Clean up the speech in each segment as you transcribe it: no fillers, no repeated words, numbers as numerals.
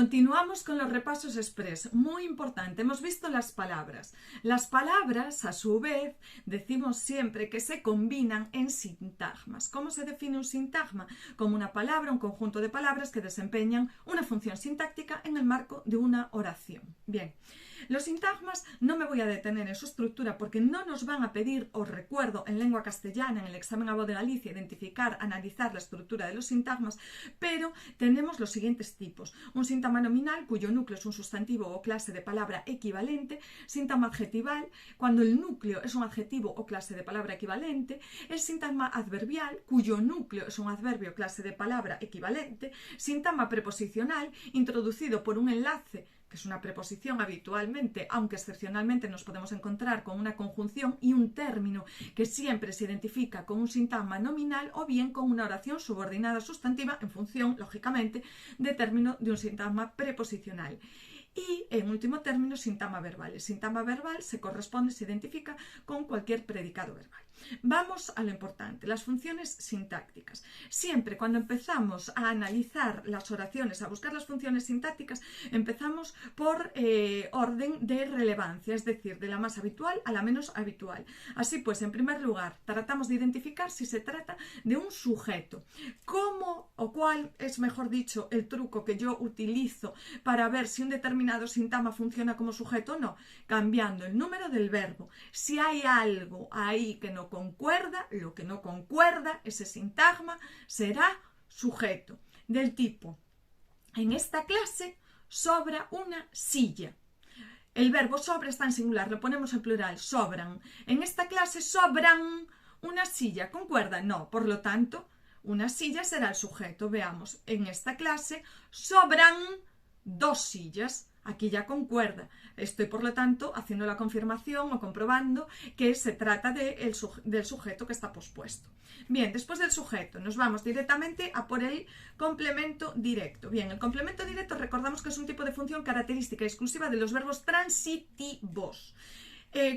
Continuamos con los repasos express. Muy importante, hemos visto las palabras. Las palabras, a su vez, decimos siempre que se combinan en sintagmas. ¿Cómo se define un sintagma? Como una palabra, un conjunto de palabras que desempeñan una función sintáctica en el marco de una oración. Bien. Los sintagmas, no me voy a detener en su estructura porque no nos van a pedir, os recuerdo, en lengua castellana, en el examen A voz de Galicia, identificar, analizar la estructura de los sintagmas, pero tenemos los siguientes tipos. Un sintagma nominal, cuyo núcleo es un sustantivo o clase de palabra equivalente. Sintagma adjetival, cuando el núcleo es un adjetivo o clase de palabra equivalente. El sintagma adverbial, cuyo núcleo es un adverbio o clase de palabra equivalente. Sintagma preposicional, introducido por un enlace, que es una preposición habitualmente, aunque excepcionalmente nos podemos encontrar con una conjunción y un término que siempre se identifica con un sintagma nominal o bien con una oración subordinada sustantiva en función, lógicamente, de término de un sintagma preposicional. Y, en último término, sintagma verbal. El sintagma verbal se corresponde, se identifica con cualquier predicado verbal. Vamos a lo importante, las funciones sintácticas. Siempre cuando empezamos a analizar las oraciones, a buscar las funciones sintácticas, empezamos por orden de relevancia, es decir, de la más habitual a la menos habitual. Así pues, en primer lugar, tratamos de identificar si se trata de un sujeto. ¿Cómo o cuál es, mejor dicho, el truco que yo utilizo para ver si un determinado sintagma funciona como sujeto o no? Cambiando el número del verbo. Si hay algo ahí que no concuerda, lo que no concuerda, ese sintagma será sujeto. Del tipo, en esta clase sobra una silla. El verbo sobra está en singular, lo ponemos en plural, sobran. En esta clase sobran una silla. ¿Concuerda? No, por lo tanto, una silla será el sujeto. Veamos, en esta clase sobran dos sillas. Aquí ya concuerda. Estoy, por lo tanto, haciendo la confirmación o comprobando que se trata del sujeto que está pospuesto. Bien, después del sujeto nos vamos directamente a por el complemento directo. Bien, el complemento directo recordamos que es un tipo de función característica exclusiva de los verbos transitivos.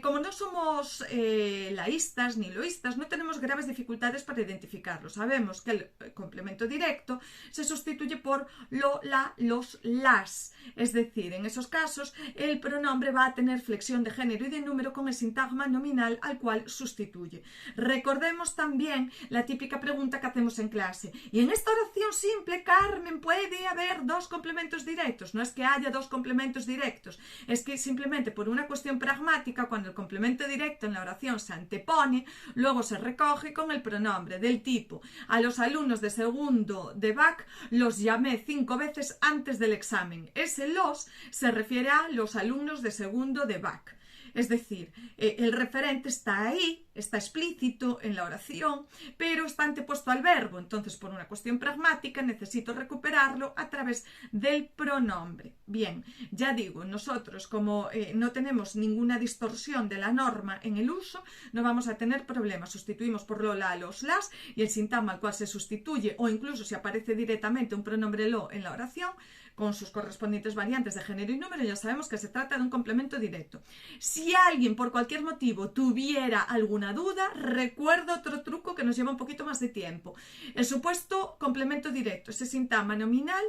Como no somos laístas ni loístas, no tenemos graves dificultades para identificarlo. Sabemos que el complemento directo se sustituye por lo, la, los, las. Es decir, en esos casos el pronombre va a tener flexión de género y de número con el sintagma nominal al cual sustituye. Recordemos también la típica pregunta que hacemos en clase. ¿Y en esta oración simple, Carmen, puede haber dos complementos directos? No es que haya dos complementos directos, es que simplemente por una cuestión pragmática, cuando el complemento directo en la oración se antepone, luego se recoge con el pronombre del tipo. A los alumnos de segundo de BAC los llamé 5 veces antes del examen. Ese los se refiere a los alumnos de segundo de BAC. Es decir, el referente está ahí, está explícito en la oración, pero está antepuesto al verbo. Entonces, por una cuestión pragmática, necesito recuperarlo a través del pronombre. Bien, ya digo, nosotros como no tenemos ninguna distorsión de la norma en el uso, no vamos a tener problemas. Sustituimos por lo, la, los, las y el sintagma al cual se sustituye, o incluso si aparece directamente un pronombre lo en la oración, con sus correspondientes variantes de género y número, ya sabemos que se trata de un complemento directo. Si alguien por cualquier motivo tuviera alguna duda, recuerdo otro truco que nos lleva un poquito más de tiempo. El supuesto complemento directo, ese sintagma nominal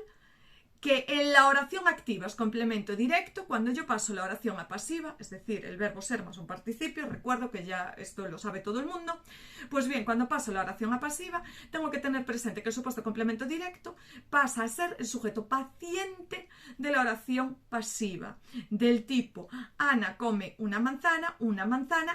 que en la oración activa es complemento directo. Cuando yo paso la oración a pasiva, es decir, el verbo ser más un participio, recuerdo que ya esto lo sabe todo el mundo, pues bien, cuando paso la oración a pasiva, tengo que tener presente que el supuesto complemento directo pasa a ser el sujeto paciente de la oración pasiva, del tipo, Ana come una manzana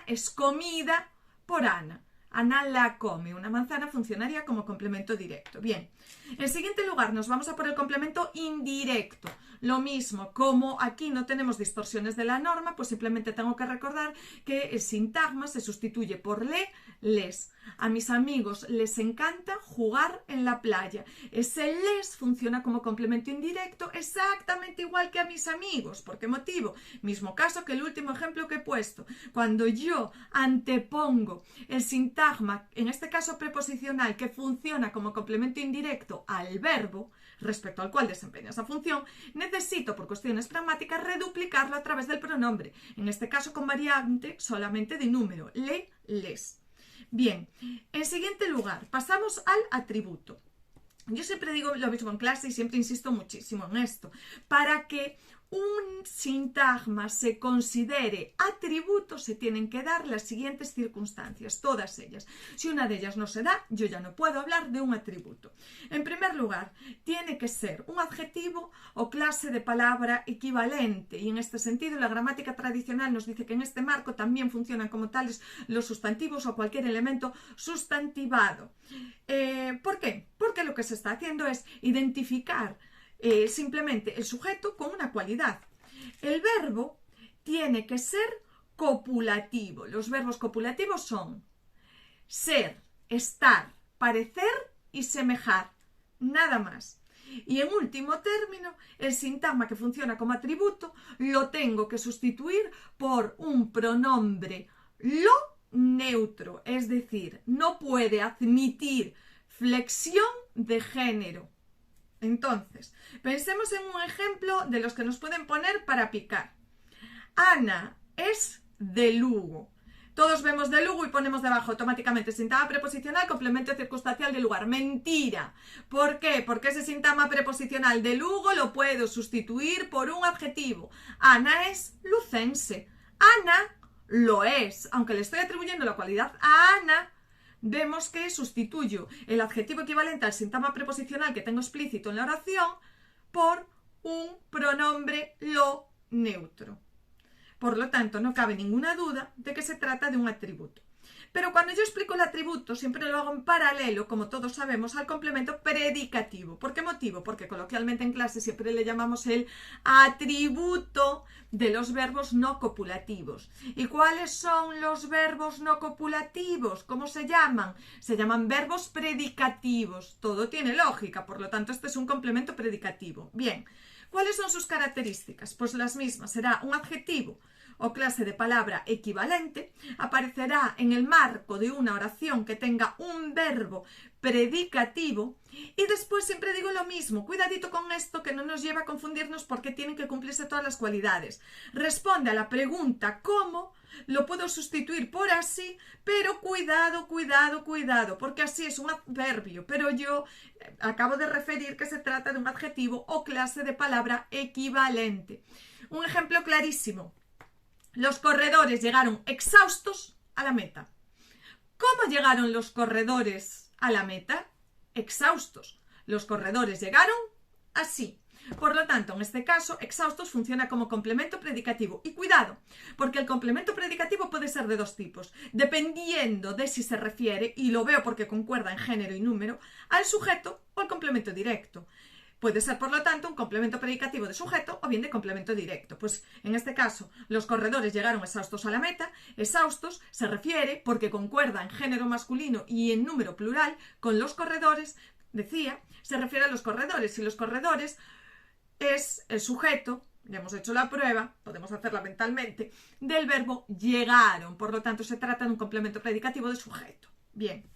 es comida por Ana. Ana la come. Una manzana funcionaría como complemento directo. Bien, en siguiente lugar nos vamos a por el complemento indirecto. Lo mismo, como aquí no tenemos distorsiones de la norma, pues simplemente tengo que recordar que el sintagma se sustituye por le, les. A mis amigos les encanta jugar en la playa. Ese les funciona como complemento indirecto exactamente igual que a mis amigos. ¿Por qué motivo? Mismo caso que el último ejemplo que he puesto. Cuando yo antepongo el sintagma, en este caso preposicional, que funciona como complemento indirecto al verbo, respecto al cual desempeña esa función, necesito, por cuestiones pragmáticas, reduplicarlo a través del pronombre. En este caso con variante solamente de número. Le, les. Bien, en siguiente lugar, pasamos al atributo. Yo siempre digo lo mismo en clase y siempre insisto muchísimo en esto. Para que un sintagma se considere atributo, se tienen que dar las siguientes circunstancias, todas ellas. Si una de ellas no se da, yo ya no puedo hablar de un atributo. En primer lugar, tiene que ser un adjetivo o clase de palabra equivalente, y en este sentido la gramática tradicional nos dice que en este marco también funcionan como tales los sustantivos o cualquier elemento sustantivado. ¿Por qué? Porque lo que se está haciendo es identificar simplemente el sujeto con una cualidad. El verbo tiene que ser copulativo. Los verbos copulativos son ser, estar, parecer y semejar. Nada más. Y en último término, el sintagma que funciona como atributo lo tengo que sustituir por un pronombre lo neutro. Es decir, no puede admitir flexión de género. Entonces, pensemos en un ejemplo de los que nos pueden poner para picar. Ana es de Lugo. Todos vemos de Lugo y ponemos debajo automáticamente sintagma preposicional, complemento circunstancial de lugar. Mentira. ¿Por qué? Porque ese sintagma preposicional de Lugo lo puedo sustituir por un adjetivo. Ana es lucense. Ana lo es. Aunque le estoy atribuyendo la cualidad a Ana, vemos que sustituyo el adjetivo equivalente al sintagma preposicional que tengo explícito en la oración por un pronombre lo neutro. Por lo tanto, no cabe ninguna duda de que se trata de un atributo. Pero cuando yo explico el atributo, siempre lo hago en paralelo, como todos sabemos, al complemento predicativo. ¿Por qué motivo? Porque coloquialmente en clase siempre le llamamos el atributo de los verbos no copulativos. ¿Y cuáles son los verbos no copulativos? ¿Cómo se llaman? Se llaman verbos predicativos. Todo tiene lógica, por lo tanto, este es un complemento predicativo. Bien, ¿cuáles son sus características? Pues las mismas. Será un adjetivo o clase de palabra equivalente, aparecerá en el marco de una oración que tenga un verbo predicativo y después siempre digo lo mismo, cuidadito con esto que no nos lleva a confundirnos porque tienen que cumplirse todas las cualidades. Responde a la pregunta ¿cómo? Lo puedo sustituir por así, pero cuidado, cuidado, cuidado, porque así es un adverbio, pero yo acabo de referir que se trata de un adjetivo o clase de palabra equivalente. Un ejemplo clarísimo. Los corredores llegaron exhaustos a la meta. ¿Cómo llegaron los corredores a la meta? Exhaustos. Los corredores llegaron así. Por lo tanto, en este caso, exhaustos funciona como complemento predicativo. Y cuidado, porque el complemento predicativo puede ser de dos tipos, dependiendo de si se refiere, y lo veo porque concuerda en género y número, al sujeto o al complemento directo. Puede ser, por lo tanto, un complemento predicativo de sujeto o bien de complemento directo. Pues en este caso, los corredores llegaron exhaustos a la meta. Exhaustos se refiere, porque concuerda en género masculino y en número plural, con los corredores, decía, se refiere a los corredores. Y los corredores es el sujeto, ya hemos hecho la prueba, podemos hacerla mentalmente, del verbo llegaron. Por lo tanto, se trata de un complemento predicativo de sujeto. Bien.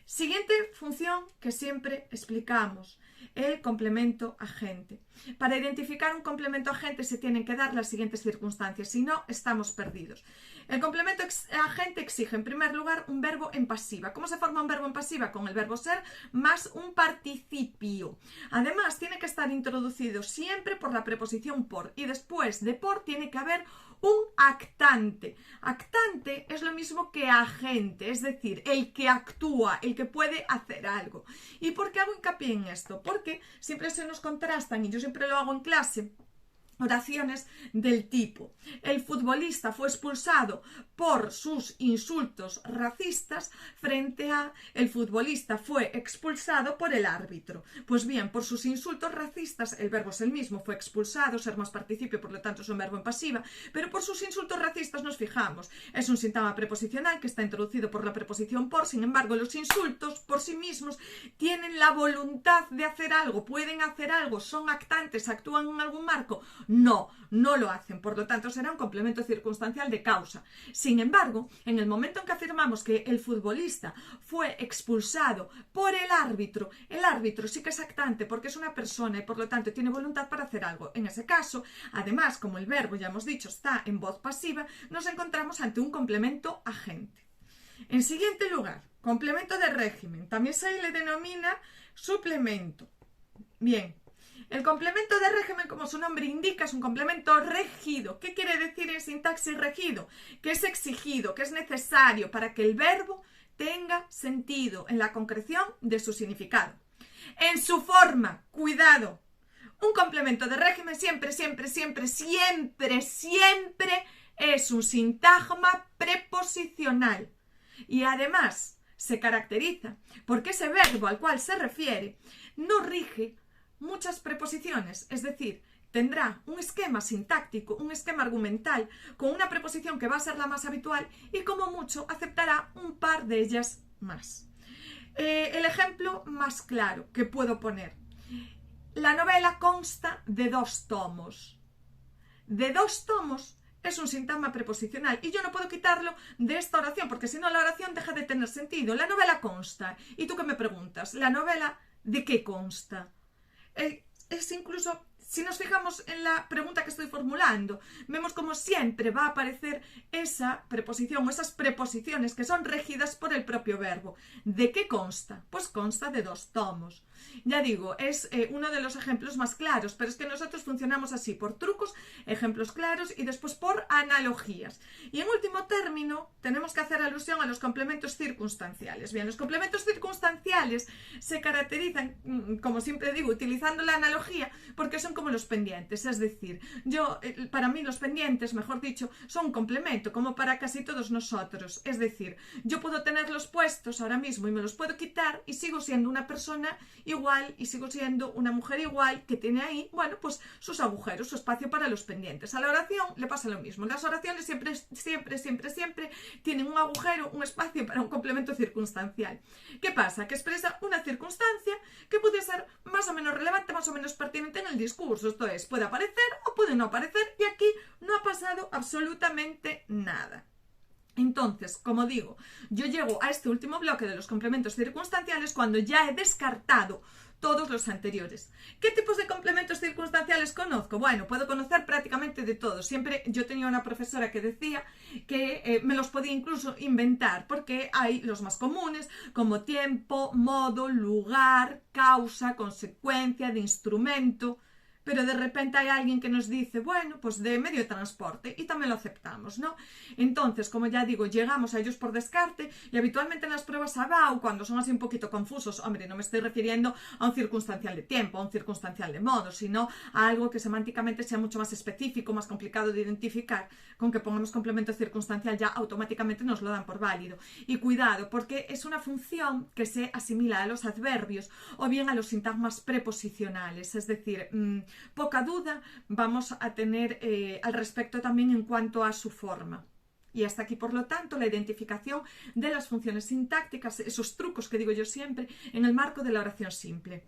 Siguiente función que siempre explicamos, el complemento agente. Para identificar un complemento agente se tienen que dar las siguientes circunstancias, si no, estamos perdidos. El complemento agente exige, en primer lugar, un verbo en pasiva. ¿Cómo se forma un verbo en pasiva? Con el verbo ser más un participio. Además, tiene que estar introducido siempre por la preposición por, y después de por tiene que haber un actante. Actante es lo mismo que agente, es decir, el que actúa, el que puede hacer algo. ¿Y por qué hago hincapié en esto? Porque siempre se nos contrastan, y yo siempre lo hago en clase, oraciones del tipo: el futbolista fue expulsado por sus insultos racistas, frente a el futbolista fue expulsado por el árbitro. Pues bien, por sus insultos racistas el verbo es el mismo, fue expulsado, ser más participio, por lo tanto es un verbo en pasiva, pero por sus insultos racistas nos fijamos, es un sintagma preposicional que está introducido por la preposición por. Sin embargo, los insultos por sí mismos tienen la voluntad de hacer algo, pueden hacer algo, son actantes, actúan en algún marco. No, no lo hacen, por lo tanto será un complemento circunstancial de causa. Sin embargo, en el momento en que afirmamos que el futbolista fue expulsado por el árbitro sí que es actante porque es una persona y por lo tanto tiene voluntad para hacer algo. En ese caso, además, como el verbo, ya hemos dicho, está en voz pasiva, nos encontramos ante un complemento agente. En siguiente lugar, complemento de régimen. También se le denomina suplemento. Bien, el complemento de régimen, como su nombre indica, es un complemento regido. ¿Qué quiere decir en sintaxis regido? Que es exigido, que es necesario para que el verbo tenga sentido en la concreción de su significado. En su forma, cuidado, un complemento de régimen siempre es un sintagma preposicional. Y además se caracteriza porque ese verbo al cual se refiere no rige muchas preposiciones, es decir, tendrá un esquema sintáctico, un esquema argumental con una preposición que va a ser la más habitual y como mucho aceptará un par de ellas más. El ejemplo más claro que puedo poner: la novela consta de 2 tomos. De 2 tomos es un sintagma preposicional y yo no puedo quitarlo de esta oración porque si no la oración deja de tener sentido. La novela consta. ¿Y tú qué me preguntas? ¿La novela de qué consta? Es incluso, si nos fijamos en la pregunta que estoy formulando, vemos como siempre va a aparecer esa preposición o esas preposiciones que son regidas por el propio verbo. ¿De qué consta? Pues consta de 2 tomos. Ya digo, es uno de los ejemplos más claros, pero es que nosotros funcionamos así, por trucos, ejemplos claros y después por analogías. Y en último término, tenemos que hacer alusión a los complementos circunstanciales. Bien, los complementos circunstanciales se caracterizan, como siempre digo, utilizando la analogía, porque son como los pendientes, es decir, para mí los pendientes, mejor dicho, son un complemento, como para casi todos nosotros. Es decir, yo puedo tenerlos puestos ahora mismo y me los puedo quitar y sigo siendo una persona igual y sigo siendo una mujer igual que tiene ahí, bueno, pues sus agujeros, su espacio para los pendientes. A la oración le pasa lo mismo. Las oraciones siempre tienen un agujero, un espacio para un complemento circunstancial. ¿Qué pasa? Que expresa una circunstancia que puede ser más o menos relevante, más o menos pertinente en el discurso. Esto es, puede aparecer o puede no aparecer y aquí no ha pasado absolutamente nada. Entonces, como digo, yo llego a este último bloque de los complementos circunstanciales cuando ya he descartado todos los anteriores. ¿Qué tipos de complementos circunstanciales conozco? Bueno, puedo conocer prácticamente de todos. Siempre yo tenía una profesora que decía que me los podía incluso inventar, porque hay los más comunes, como tiempo, modo, lugar, causa, consecuencia, de instrumento. Pero de repente hay alguien que nos dice, bueno, pues de medio de transporte, y también lo aceptamos, ¿no? Entonces, como ya digo, llegamos a ellos por descarte y habitualmente en las pruebas ABAU, cuando son así un poquito confusos, hombre, no me estoy refiriendo a un circunstancial de tiempo, a un circunstancial de modo, sino a algo que semánticamente sea mucho más específico, más complicado de identificar. Con que pongamos complemento circunstancial ya automáticamente nos lo dan por válido. Y cuidado, porque es una función que se asimila a los adverbios o bien a los sintagmas preposicionales, es decir, poca duda vamos a tener al respecto también en cuanto a su forma. Y hasta aquí, por lo tanto, la identificación de las funciones sintácticas, esos trucos que digo yo siempre, en el marco de la oración simple.